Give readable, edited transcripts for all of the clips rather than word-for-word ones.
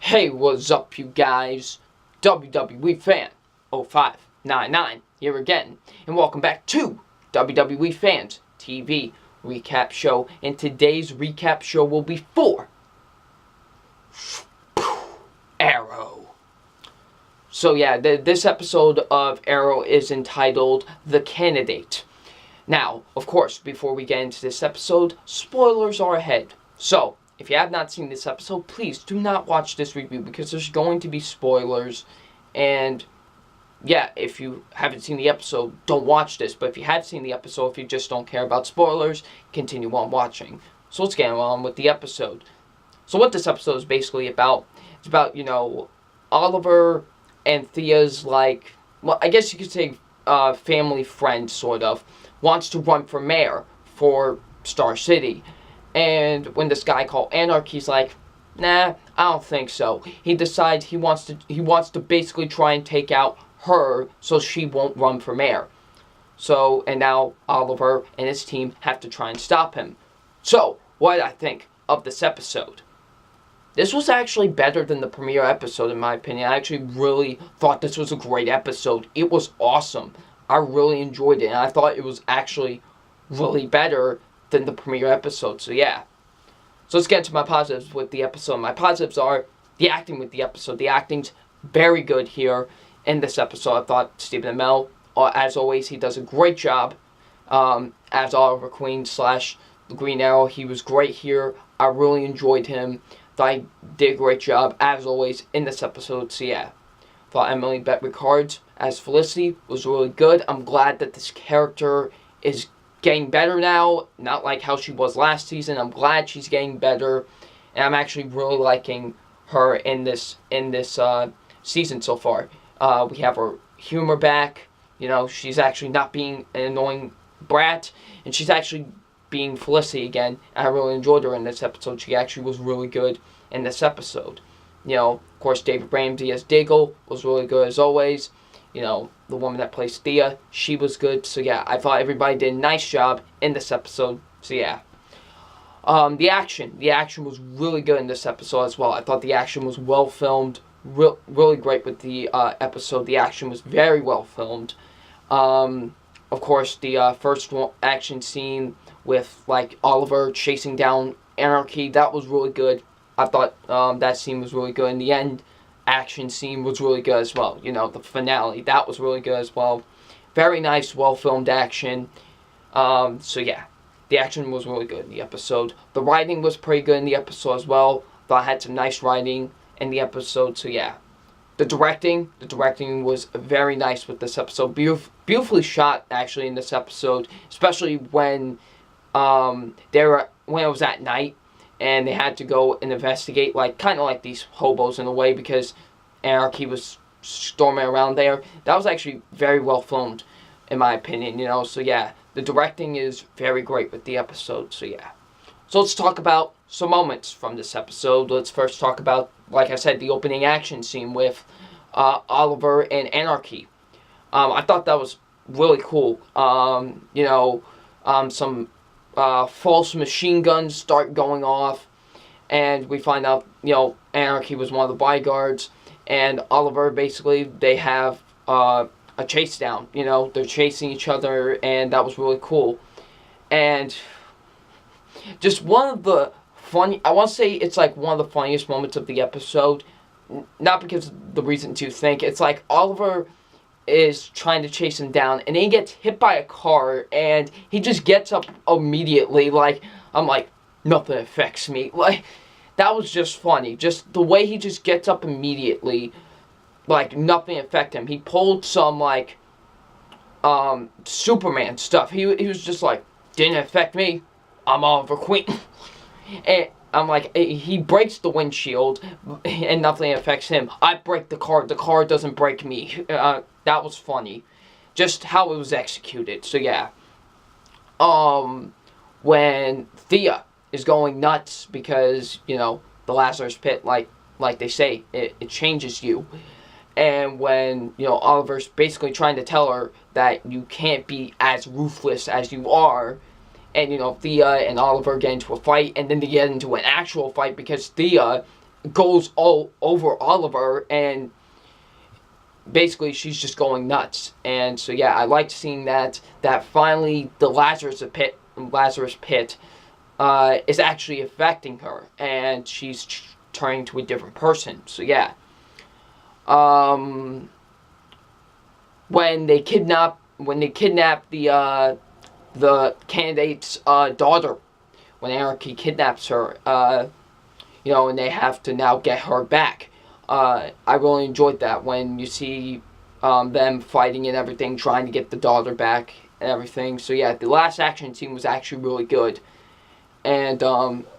Hey, what's up, you guys? WWE Fan 0599 here again, and welcome back to WWE Fans TV Recap Show. And today's recap show will be for Arrow. So yeah, this episode of Arrow is entitled The Candidate. Now, of course, before we get into this episode, spoilers are ahead. So, if you have not seen this episode, please do not watch this review because there's going to be spoilers. And yeah, if you haven't seen the episode, don't watch this. But if you have seen the episode, if you just don't care about spoilers, continue on watching. So let's get on with the episode. So what this episode is basically about, it's about, Oliver and Thea's, well, I guess you could say family friend, sort of, wants to run for mayor for Star City. And when this guy called Anarchy's like, nah, I don't think so. He decides he wants to basically try and take out her so she won't run for mayor. So, and now Oliver and his team have to try and stop him. So, what did I think of this episode? This was actually better than the premiere episode, in my opinion. I actually really thought this was a great episode. It was awesome. I really enjoyed it, and I thought it was actually really better than the premiere episode. So yeah. So let's get to my positives with the episode. My positives are the acting with the episode. The acting's very good here in this episode. I thought Stephen Amell, as always, he does a great job as Oliver Queen / the Green Arrow. He was great here. I really enjoyed him. Thought he did a great job, as always, in this episode. So yeah. Thought Emily Bett Rickards as Felicity was really good. I'm glad that this character is getting better now, not like how she was last season. I'm glad she's getting better, and I'm actually really liking her in this season so far. We have her humor back. She's actually not being an annoying brat, and she's actually being Felicity again. I really enjoyed her in this episode. She actually was really good in this episode. Of course, David Ramsey as Diggle was really good as always. The woman that plays Thea, she was good. So yeah, I thought everybody did a nice job in this episode. So yeah. The action was really good in this episode as well. I thought the action was well filmed. Really great with the episode. The action was very well filmed. Of course, the first action scene with Oliver chasing down Anarchy, that was really good. I thought that scene was really good. In the end action scene was really good as well. The finale, that was really good as well. Very nice, well-filmed action. So yeah, the action was really good in the episode. The writing was pretty good in the episode as well. Thought I had some nice writing in the episode. So yeah, the directing was very nice with this episode. Beautifully shot actually in this episode, especially when when it was at night. And they had to go and investigate, kind of like these hobos in a way, because Anarchy was storming around there. That was actually very well filmed, in my opinion, So yeah, the directing is very great with the episode, so yeah. So let's talk about some moments from this episode. Let's first talk about, like I said, the opening action scene with Oliver and Anarchy. I thought that was really cool. Some false machine guns start going off, and we find out, Anarchy was one of the bodyguards, and Oliver, basically, they have a chase down, they're chasing each other, and that was really cool. And just one of the I want to say it's one of the funniest moments of the episode, not because of the reason to think, it's Oliver is trying to chase him down, and then he gets hit by a car, and he just gets up immediately, I'm nothing affects me. That was just funny. Just the way he just gets up immediately, nothing affect him. He pulled some, Superman stuff. He was just didn't affect me. I'm Oliver Queen. And I'm he breaks the windshield, and nothing affects him. I break the car doesn't break me. That was funny. Just how it was executed. So yeah. When Thea is going nuts because, the Lazarus Pit, like they say, it changes you. And when, Oliver's basically trying to tell her that you can't be as ruthless as you are, and, Thea and Oliver get into a fight, and then they get into an actual fight because Thea goes all over Oliver, and basically she's just going nuts. And so yeah, I liked seeing that finally the Lazarus pit is actually affecting her, and she's turning to a different person. So yeah, when they kidnap the candidate's daughter, when Anarchy kidnaps her, and they have to now get her back. I really enjoyed that when you see them fighting and everything, trying to get the daughter back and everything. So yeah, the last action scene was actually really good, and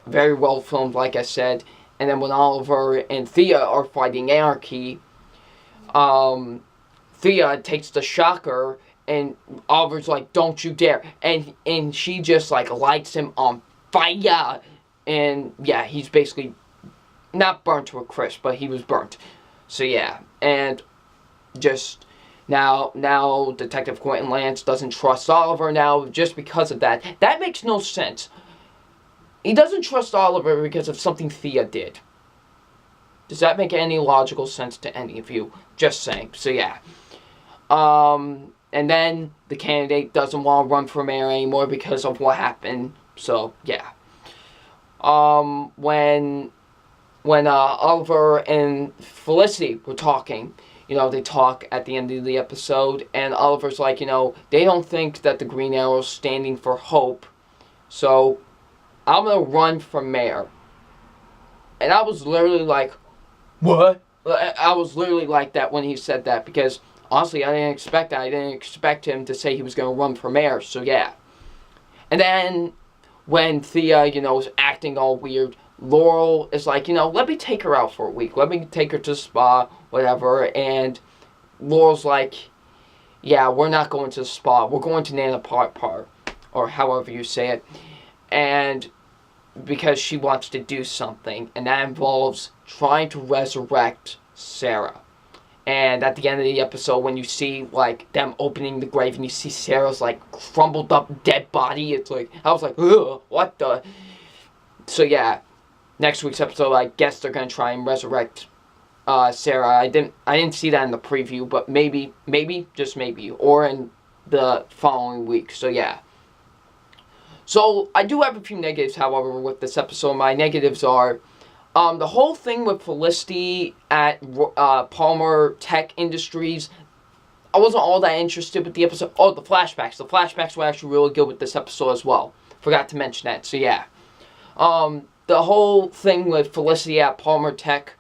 very well filmed, like I said. And then when Oliver and Thea are fighting Anarchy, Thea takes the shocker, and Oliver's like, "Don't you dare!" And she just like lights him on fire, and yeah, he's basically not burnt to a crisp, but he was burnt. So yeah, and just now Detective Quentin Lance doesn't trust Oliver now just because of that. That makes no sense. He doesn't trust Oliver because of something Thea did. Does that make any logical sense to any of you? Just saying. So yeah. And then the candidate doesn't want to run for mayor anymore because of what happened. So yeah. When Oliver and Felicity were talking, they talk at the end of the episode, and Oliver's like, they don't think that the Green Arrow's standing for hope, so I'm gonna run for mayor. And I was literally like, what? I was literally like that when he said that, because honestly, I didn't expect that. I didn't expect him to say he was gonna run for mayor, so yeah. And then when Thea, is acting all weird, Laurel is like, let me take her out for a week. Let me take her to the spa, whatever. And Laurel's like, yeah, we're not going to the spa. We're going to Nana Park, or however you say it. And because she wants to do something, and that involves trying to resurrect Sarah. And at the end of the episode, when you see, like, them opening the grave and you see Sarah's, like, crumbled up dead body, it's like, I was like, ugh, what the? So, yeah, next week's episode, I guess they're going to try and resurrect Sarah. I didn't see that in the preview, but maybe, just maybe, or in the following week. So, yeah. So, I do have a few negatives, however, with this episode. My negatives are, the whole thing with Felicity at Palmer Tech Industries, I wasn't all that interested with the episode. Oh, the flashbacks. The flashbacks were actually really good with this episode as well. Forgot to mention that, so yeah. The whole thing with Felicity at Palmer Tech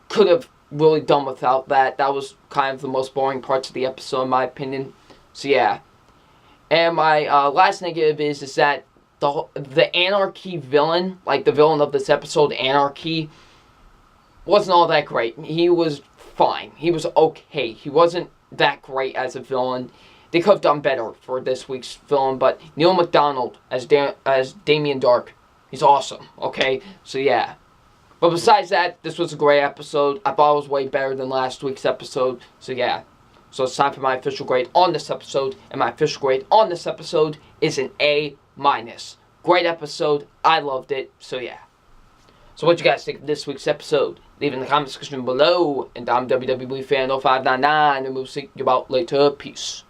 could have really done without that. That was kind of the most boring parts of the episode, in my opinion. So yeah. And my last negative is that the Anarchy villain, like the villain of this episode, Anarchy, wasn't all that great. He was fine. He was okay. He wasn't that great as a villain. They could have done better for this week's villain, but Neil McDonald as Damien Dark, he's awesome, okay? So yeah. But besides that, this was a great episode. I thought it was way better than last week's episode, so yeah. So it's time for my official grade on this episode, and my official grade on this episode is an A-. Great episode. I loved it. So yeah. So what you guys think of this week's episode? Leave in the comment section below. And I'm WWE Fan 0599, and we'll see you about later. Peace.